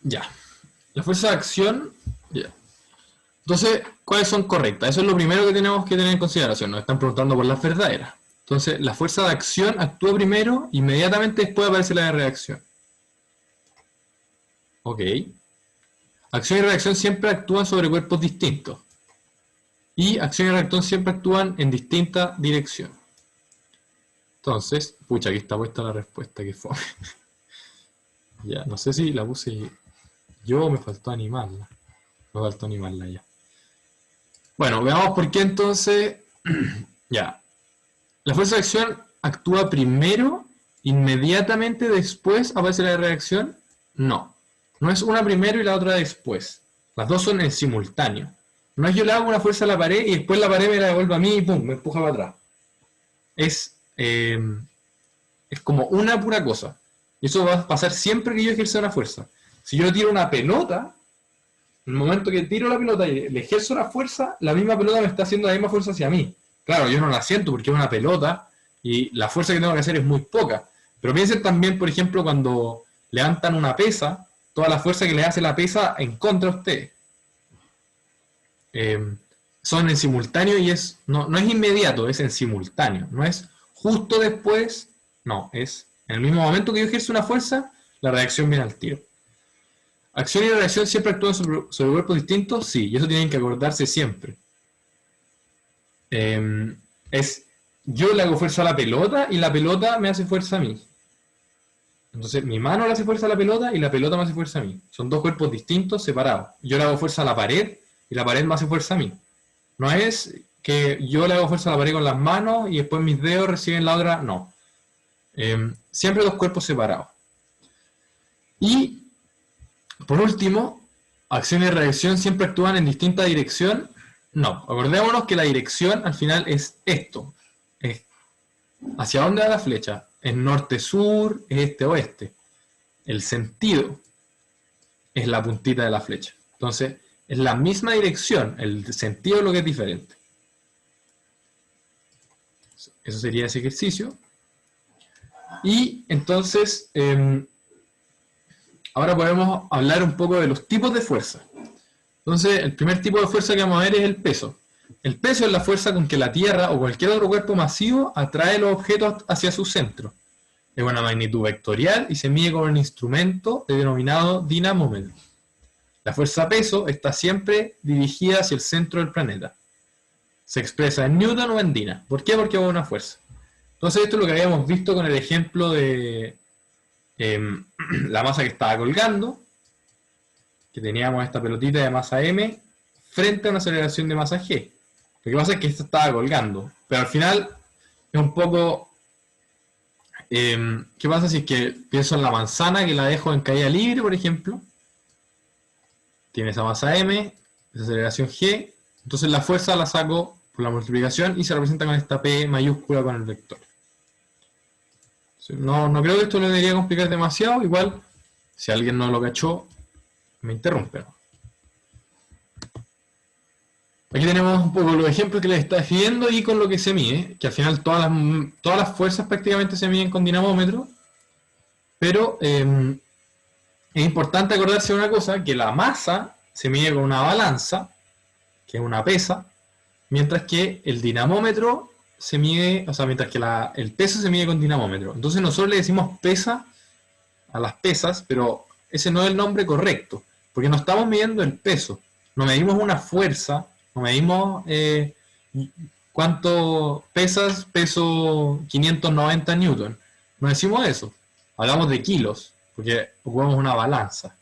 Ya. La fuerza de acción, ya. Entonces, ¿cuáles son correctas? Eso es lo primero que tenemos que tener en consideración. Nos están preguntando por las verdaderas. Entonces, la fuerza de acción actúa primero, inmediatamente después aparece la de reacción. Ok. Acción y reacción siempre actúan sobre cuerpos distintos. Y acción y reacción siempre actúan en distinta dirección. Entonces, pucha, aquí está puesta la respuesta, que fue. Ya, no sé si la puse yo, me faltó animarla. Me faltó animarla ya. Bueno, veamos por qué entonces. Ya. La fuerza de acción actúa primero, inmediatamente después aparece la de reacción. No. No es una primero y la otra después. Las dos son en simultáneo. No es yo le hago una fuerza a la pared y después la pared me la devuelve a mí y pum, me empuja para atrás. Es como una pura cosa. Y eso va a pasar siempre que yo ejerza una fuerza. Si yo tiro una pelota, en el momento que tiro la pelota y le ejerzo la fuerza, la misma pelota me está haciendo la misma fuerza hacia mí. Claro, yo no la siento porque es una pelota y la fuerza que tengo que hacer es muy poca. Pero piensen también, por ejemplo, cuando levantan una pesa, toda la fuerza que le hace la pesa en contra de ustedes. son en simultáneo y no es inmediato, es en simultáneo. No es justo después, no, es en el mismo momento que yo ejerzo una fuerza, la reacción viene al tiro. ¿Acción y reacción siempre actúan sobre cuerpos distintos? Sí, y eso tienen que acordarse siempre. Yo le hago fuerza a la pelota y la pelota me hace fuerza a mí. Entonces mi mano le hace fuerza a la pelota y la pelota me hace fuerza a mí. Son dos cuerpos distintos, separados. Yo le hago fuerza a la pared y la pared me hace fuerza a mí. No es que yo le hago fuerza a la pared con las manos y después mis dedos reciben la otra, no. Siempre dos cuerpos separados. Y, por último, acción y reacción siempre actúan en distinta dirección. No, acordémonos que la dirección al final es esto. Es hacia dónde va la flecha. Es norte-sur, es este-oeste. El sentido es la puntita de la flecha. Entonces, es la misma dirección, el sentido es lo que es diferente. Eso sería ese ejercicio. Y entonces, ahora podemos hablar un poco de los tipos de fuerza. Entonces, el primer tipo de fuerza que vamos a ver es el peso. El peso es la fuerza con que la Tierra o cualquier otro cuerpo masivo atrae los objetos hacia su centro. Es una magnitud vectorial y se mide con un instrumento denominado dinamómetro. La fuerza peso está siempre dirigida hacia el centro del planeta. Se expresa en Newton o en Dina. ¿Por qué? Porque es una fuerza. Entonces esto es lo que habíamos visto con el ejemplo de la masa que estaba colgando, que teníamos esta pelotita de masa m frente a una aceleración de masa g. Lo que pasa es que esta estaba colgando, pero al final es un poco... ¿qué pasa si es que pienso en la manzana que la dejo en caída libre, por ejemplo? Tiene esa masa m, esa aceleración g, entonces la fuerza la saco por la multiplicación y se representa con esta p mayúscula con el vector. No creo que esto lo debería complicar demasiado, igual si alguien no lo cachó, me interrumpe. Aquí tenemos un poco los ejemplos que les está escribiendo y con lo que se mide, que al final todas las fuerzas prácticamente se miden con dinamómetro, pero es importante acordarse de una cosa, que la masa se mide con una balanza, que es una pesa, mientras que el dinamómetro se mide, o sea, mientras que el peso se mide con dinamómetro. Entonces nosotros le decimos pesa a las pesas, pero ese no es el nombre correcto, porque no estamos midiendo el peso, no medimos una fuerza, no medimos cuánto pesas, peso 590 newton, no decimos eso, hablamos de kilos, porque ocupamos una balanza.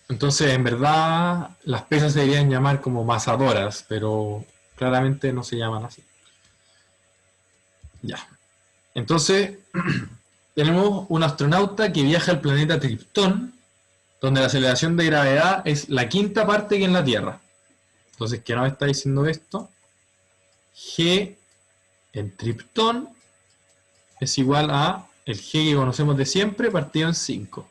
Entonces, en verdad, las pesas se deberían llamar como masadoras, pero claramente no se llaman así. Ya. Entonces, tenemos un astronauta que viaja al planeta Triptón, donde la aceleración de gravedad es la quinta parte que en la Tierra. Entonces, ¿qué nos está diciendo esto? G en Triptón es igual a el G que conocemos de siempre partido en 5.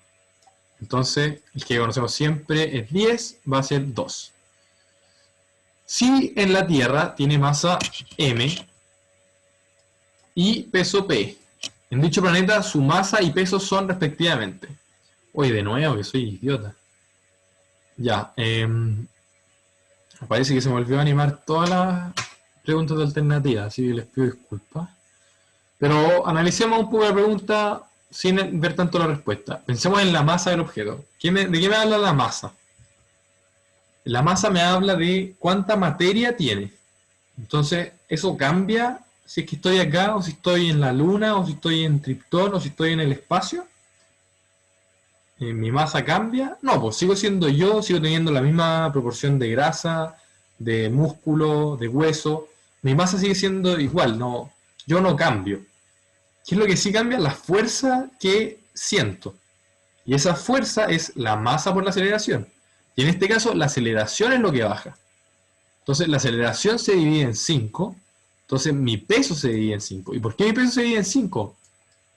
Entonces, el que conocemos siempre es 10, va a ser 2. Si en la Tierra tiene masa m y peso p, en dicho planeta su masa y peso son respectivamente. Oye, de nuevo, que soy idiota. Ya, parece que se me olvidó animar todas las preguntas de alternativa, así que les pido disculpas. Pero analicemos un poco la pregunta sin ver tanto la respuesta. Pensemos en la masa del objeto. ¿De qué me habla la masa? La masa me habla de cuánta materia tiene. Entonces, eso cambia si es que estoy acá, o si estoy en la luna, o si estoy en Triptón, o si estoy en el espacio. ¿Mi masa cambia? No, pues sigo siendo yo, sigo teniendo la misma proporción de grasa, de músculo, de hueso. Mi masa sigue siendo igual, no, yo no cambio. ¿Qué es lo que sí cambia? La fuerza que siento. Y esa fuerza es la masa por la aceleración. Y en este caso, la aceleración es lo que baja. Entonces, la aceleración se divide en 5. Entonces, mi peso se divide en 5. ¿Y por qué mi peso se divide en 5?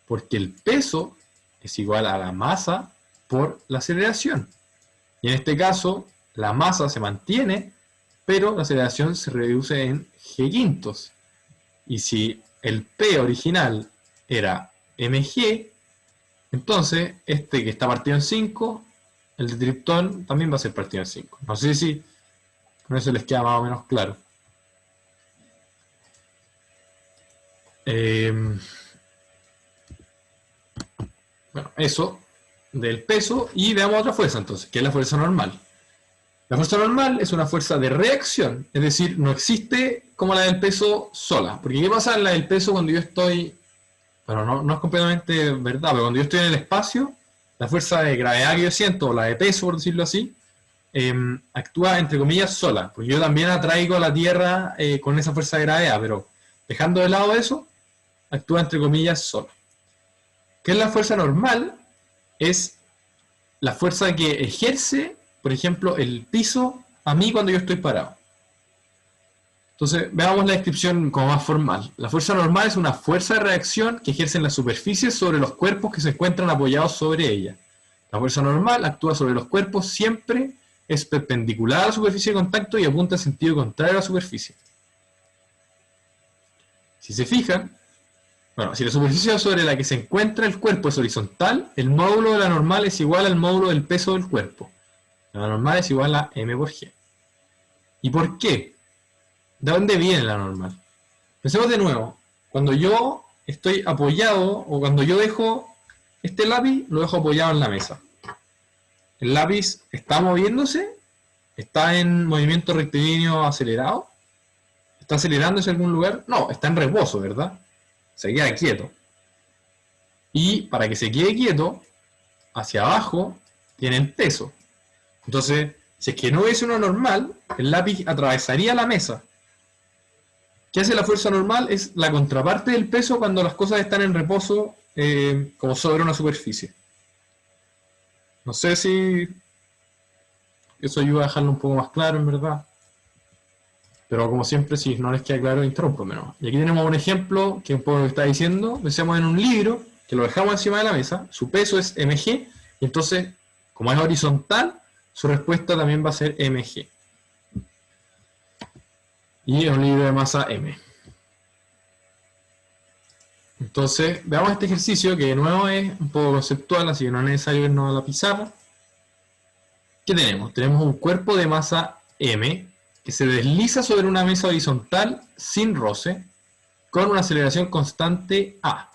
Porque el peso es igual a la masa por la aceleración. Y en este caso, la masa se mantiene, pero la aceleración se reduce en g quintos. Y si el P original era mg, entonces este que está partido en 5 el de triptón también va a ser partido en 5. No sé si con eso les queda más o menos claro. Bueno, eso del peso, y veamos otra fuerza entonces, que es la fuerza normal. La fuerza normal es una fuerza de reacción, es decir, no existe como la del peso sola. Porque ¿qué pasa en la del peso cuando yo estoy, bueno, no es completamente verdad, pero cuando yo estoy en el espacio, la fuerza de gravedad que yo siento, o la de peso por decirlo así, actúa entre comillas sola, porque yo también atraigo a la Tierra con esa fuerza de gravedad, pero dejando de lado eso, actúa entre comillas sola. ¿Qué es la fuerza normal? Es la fuerza que ejerce, por ejemplo, el piso a mí cuando yo estoy parado. Entonces, veamos la descripción como más formal. La fuerza normal es una fuerza de reacción que ejerce en la superficie sobre los cuerpos que se encuentran apoyados sobre ella. La fuerza normal actúa sobre los cuerpos siempre, es perpendicular a la superficie de contacto y apunta en sentido contrario a la superficie. Si se fijan, bueno, si la superficie sobre la que se encuentra el cuerpo es horizontal, el módulo de la normal es igual al módulo del peso del cuerpo. La normal es igual a m por g. ¿Y por qué? ¿De dónde viene la normal? Pensemos de nuevo. Cuando yo estoy apoyado, o cuando yo dejo este lápiz, lo dejo apoyado en la mesa. El lápiz está moviéndose, está en movimiento rectilíneo acelerado, está acelerándose en algún lugar. No, está en reposo, ¿verdad? Se queda quieto. Y para que se quede quieto, hacia abajo tiene el peso. Entonces, si es que no hubiese uno normal, el lápiz atravesaría la mesa. ¿Qué hace la fuerza normal? Es la contraparte del peso cuando las cosas están en reposo como sobre una superficie. No sé si eso ayuda a dejarlo un poco más claro, en verdad. Pero como siempre, si no les queda claro, interrúmpame. Y aquí tenemos un ejemplo que un poco lo que está diciendo. Pensemos en un libro que lo dejamos encima de la mesa. Su peso es mg. Y entonces, como es horizontal, su respuesta también va a ser mg. Y es un libro de masa m. Entonces, veamos este ejercicio que de nuevo es un poco conceptual, así que no es necesario irnos a la pizarra. ¿Qué tenemos? Tenemos un cuerpo de masa m que se desliza sobre una mesa horizontal sin roce con una aceleración constante a.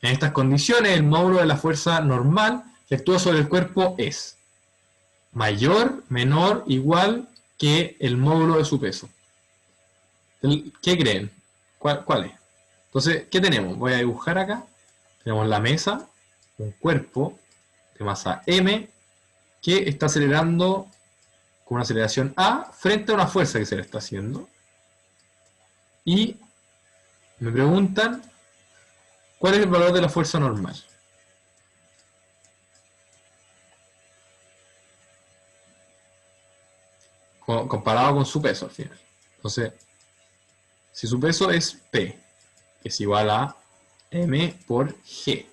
En estas condiciones, el módulo de la fuerza normal que actúa sobre el cuerpo es mayor, menor, igual que el módulo de su peso. ¿Qué creen? ¿Cuál es? Entonces, ¿qué tenemos? Voy a dibujar acá. Tenemos la mesa, un cuerpo de masa m que está acelerando con una aceleración a frente a una fuerza que se le está haciendo. Y me preguntan, ¿cuál es el valor de la fuerza normal? Comparado con su peso al final. Entonces, si su peso es P, que es igual a M por G.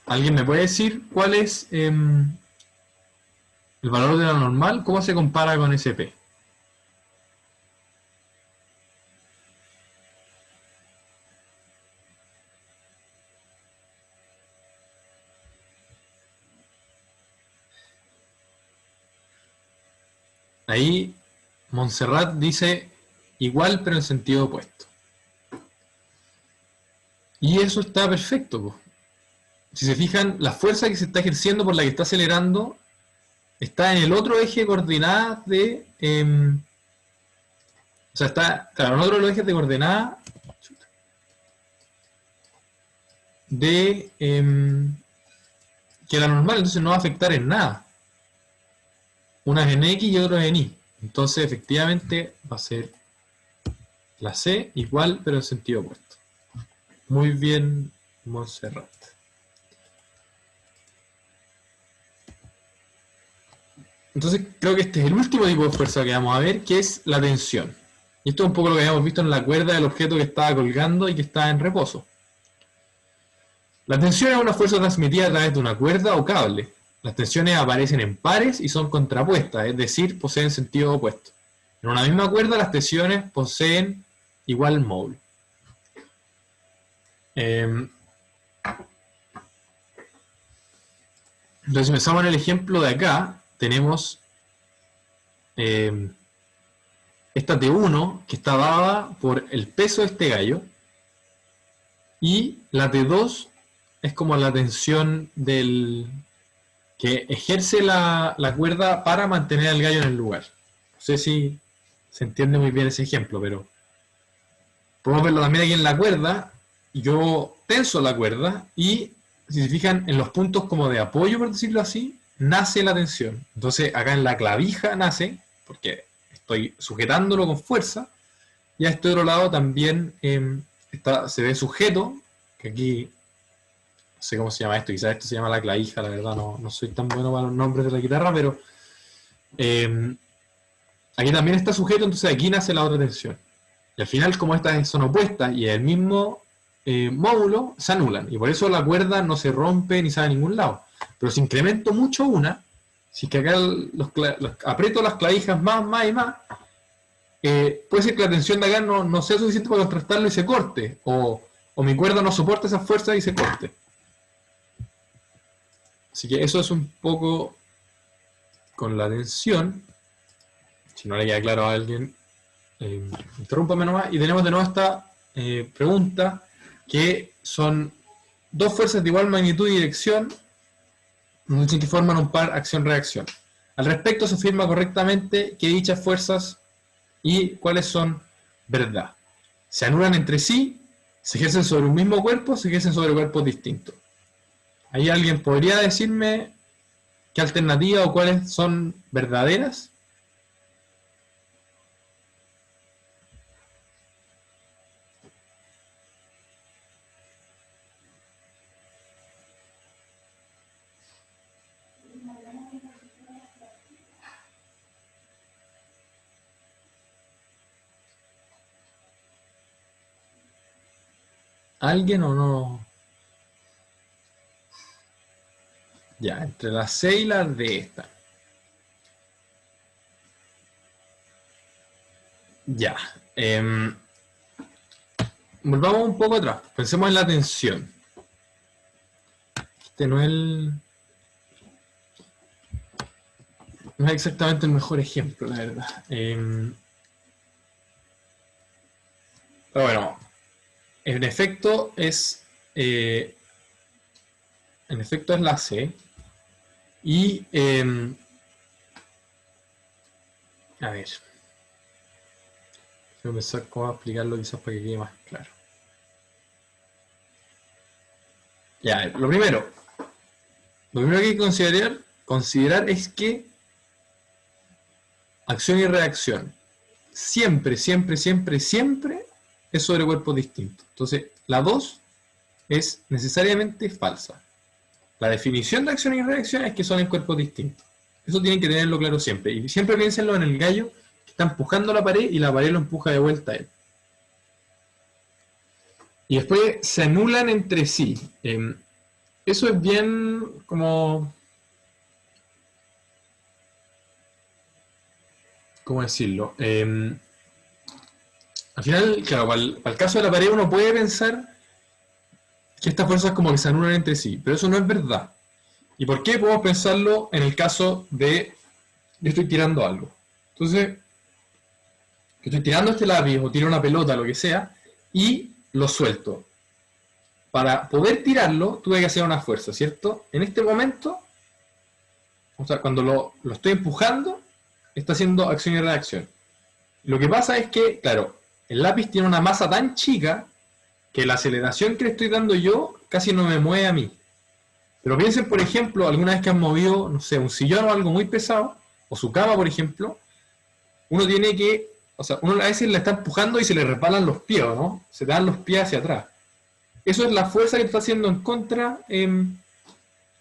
¿Alguien me puede decir cuál es el valor de la normal? ¿Cómo se compara con ese P? Ahí Montserrat dice igual pero en sentido opuesto. Y eso está perfecto, pues. Si se fijan, la fuerza que se está ejerciendo por la que está acelerando está en el otro eje de coordenadas de... o sea, está, claro, en otro de los ejes de coordenadas de que la normal, entonces no va a afectar en nada. Una es en X y otra es en Y. Entonces, efectivamente, va a ser la C igual, pero en sentido opuesto. Muy bien, Montserrat. Entonces, creo que este es el último tipo de fuerza que vamos a ver, que es la tensión. Y esto es un poco lo que habíamos visto en la cuerda del objeto que estaba colgando y que estaba en reposo. La tensión es una fuerza transmitida a través de una cuerda o cable. Las tensiones aparecen en pares y son contrapuestas, es decir, poseen sentido opuesto. En una misma cuerda las tensiones poseen igual módulo. Entonces, si pensamos en el ejemplo de acá, tenemos esta T1 que está dada por el peso de este gallo, y la T2 es como la tensión que ejerce la cuerda para mantener al gallo en el lugar. No sé si se entiende muy bien ese ejemplo, pero podemos verlo también aquí en la cuerda. Yo tenso la cuerda y, si se fijan, en los puntos como de apoyo, por decirlo así, nace la tensión. Entonces acá en la clavija nace, porque estoy sujetándolo con fuerza, y a este otro lado también se ve sujeto, que aquí no sé cómo se llama esto, quizás esto se llama la clavija, la verdad no soy tan bueno para los nombres de la guitarra, pero aquí también está sujeto, entonces aquí nace la otra tensión. Y al final, como estas son opuestas y el mismo módulo, se anulan, y por eso la cuerda no se rompe ni sale a ningún lado. Pero si incremento mucho una, si es que acá aprieto las clavijas más y más, puede ser que la tensión de acá no sea suficiente para contrastarlo y se corte, o mi cuerda no soporta esa fuerza y se corte. Así que eso es un poco con la tensión. Si no le queda claro a alguien, interrúmpame nomás. Y tenemos de nuevo esta pregunta, que son dos fuerzas de igual magnitud y dirección que forman un par acción-reacción. Al respecto, se afirma correctamente que dichas fuerzas y cuáles son verdad. Se anulan entre sí, se ejercen sobre un mismo cuerpo, se ejercen sobre cuerpos distintos. ¿Ahí alguien podría decirme qué alternativa o cuáles son verdaderas? ¿Alguien o no? Ya, entre las C y las D esta. Ya. Volvamos un poco atrás. Pensemos en la tensión. Este no es exactamente el mejor ejemplo, la verdad. Pero bueno, en efecto es la C. Y a ver, voy a pensar cómo explicarlo quizás para que quede más claro. Ya, lo primero que hay que considerar es que acción y reacción siempre es sobre cuerpos distintos. Entonces, la 2 es necesariamente falsa. La definición de acción y reacción es que son en cuerpos distintos. Eso tienen que tenerlo claro siempre. Y siempre piénsenlo en el gallo que está empujando la pared y la pared lo empuja de vuelta a él. Y después se anulan entre sí. Eso es bien como... ¿Cómo decirlo? Al final, claro, para el caso de la pared uno puede pensar que estas fuerzas como que se anulan entre sí, pero eso no es verdad. ¿Y por qué podemos pensarlo en el caso de yo estoy tirando algo? Entonces, yo estoy tirando este lápiz o tiro una pelota, lo que sea, y lo suelto. Para poder tirarlo, tuve que hacer una fuerza, ¿cierto? En este momento, o sea, cuando lo estoy empujando, está haciendo acción y reacción. Lo que pasa es que, claro, el lápiz tiene una masa tan chica que la aceleración que le estoy dando yo casi no me mueve a mí. Pero piensen, por ejemplo, alguna vez que han movido, no sé, un sillón o algo muy pesado, o su cama, por ejemplo, uno tiene que, o sea, uno a veces la está empujando y se le resbalan los pies, ¿no? Se te dan los pies hacia atrás. Eso es la fuerza que está haciendo en contra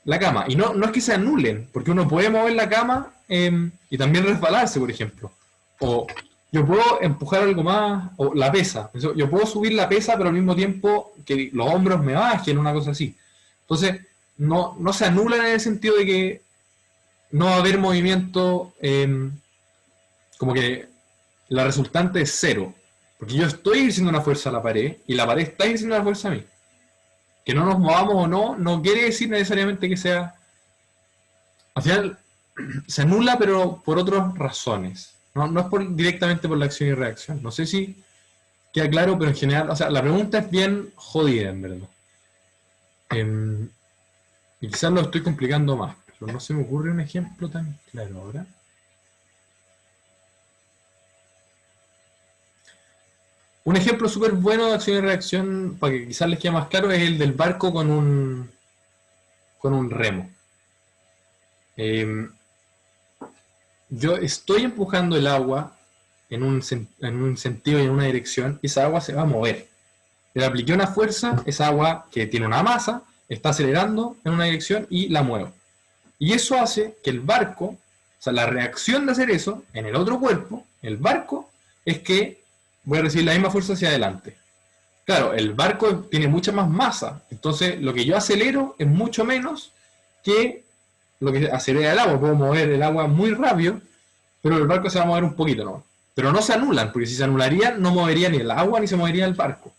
la cama. Y no es que se anulen, porque uno puede mover la cama y también resbalarse, por ejemplo. O yo puedo empujar algo más, o la pesa. Yo puedo subir la pesa, pero al mismo tiempo que los hombros me bajen, una cosa así. Entonces, no se anulan en el sentido de que no va a haber movimiento, como que la resultante es cero. Porque yo estoy ejerciendo una fuerza a la pared y la pared está ejerciendo una fuerza a mí. Que no nos movamos o no quiere decir necesariamente que sea al final se anula, pero por otras razones. No es directamente por la acción y reacción. No sé si queda claro, pero en general, o sea, la pregunta es bien jodida, en verdad. Y quizás lo estoy complicando más, pero no se me ocurre un ejemplo tan claro ahora. Un ejemplo súper bueno de acción y reacción, para que quizás les quede más claro, es el del barco con un remo. Yo estoy empujando el agua en un sentido y en una dirección, y esa agua se va a mover. Le apliqué una fuerza, esa agua que tiene una masa, está acelerando en una dirección y la muevo. Y eso hace que el barco, o sea, la reacción de hacer eso en el otro cuerpo, el barco, es que voy a recibir la misma fuerza hacia adelante. Claro, el barco tiene mucha más masa, entonces lo que yo acelero es mucho menos que lo que acelera el agua. Puedo mover el agua muy rápido, pero el barco se va a mover un poquito, ¿no? Pero no se anulan, porque si se anularían no movería ni el agua ni se movería el barco.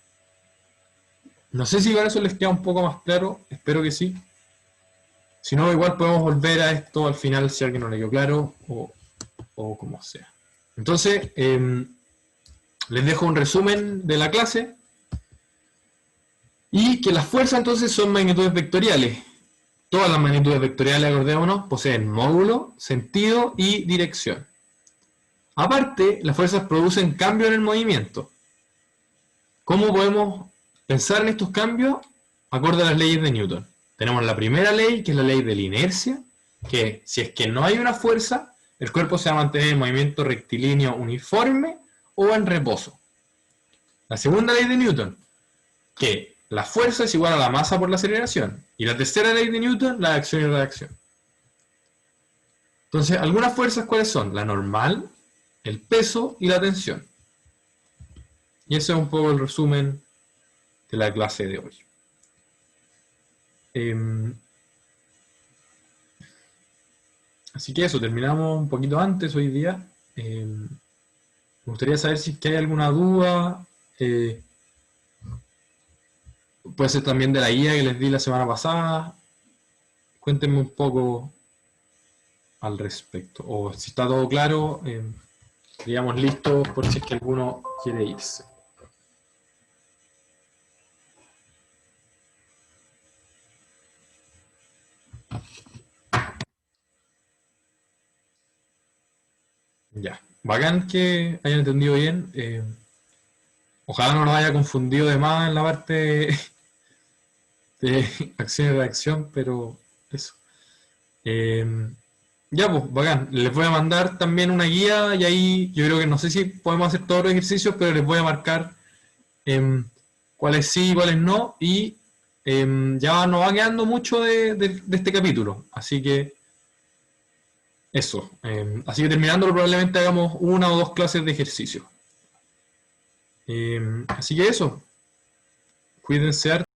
No sé si para eso les queda un poco más claro, espero que sí. Si no, igual podemos volver a esto al final si a alguien no le quedó claro o como sea. Entonces, les dejo un resumen de la clase. Y que las fuerzas entonces son magnitudes vectoriales. Todas las magnitudes vectoriales, acordémonos, poseen módulo, sentido y dirección. Aparte, las fuerzas producen cambios en el movimiento. ¿Cómo podemos pensar en estos cambios? Acorde a las leyes de Newton. Tenemos la primera ley, que es la ley de la inercia, que si es que no hay una fuerza, el cuerpo se va a mantener en movimiento rectilíneo uniforme o en reposo. La segunda ley de Newton, que la fuerza es igual a la masa por la aceleración. Y la tercera ley de Newton, la acción y reacción. Entonces, algunas fuerzas, ¿cuáles son? La normal, el peso y la tensión. Y ese es un poco el resumen de la clase de hoy. Así que eso, terminamos un poquito antes hoy día. Me gustaría saber si es que hay alguna duda. Puede ser también de la guía que les di la semana pasada. Cuéntenme un poco al respecto. O si está todo claro, estaríamos listos por si es que alguno quiere irse. Ya, bacán que hayan entendido bien. Ojalá no los haya confundido de más en la parte de acción y reacción, pero eso. Ya, pues, bacán. Les voy a mandar también una guía y ahí yo creo que no sé si podemos hacer todos los ejercicios, pero les voy a marcar cuáles sí y cuáles no. Y ya nos va quedando mucho de este capítulo. Así que eso. Así que terminándolo probablemente hagamos una o dos clases de ejercicio. Así que eso. Cuídense harto.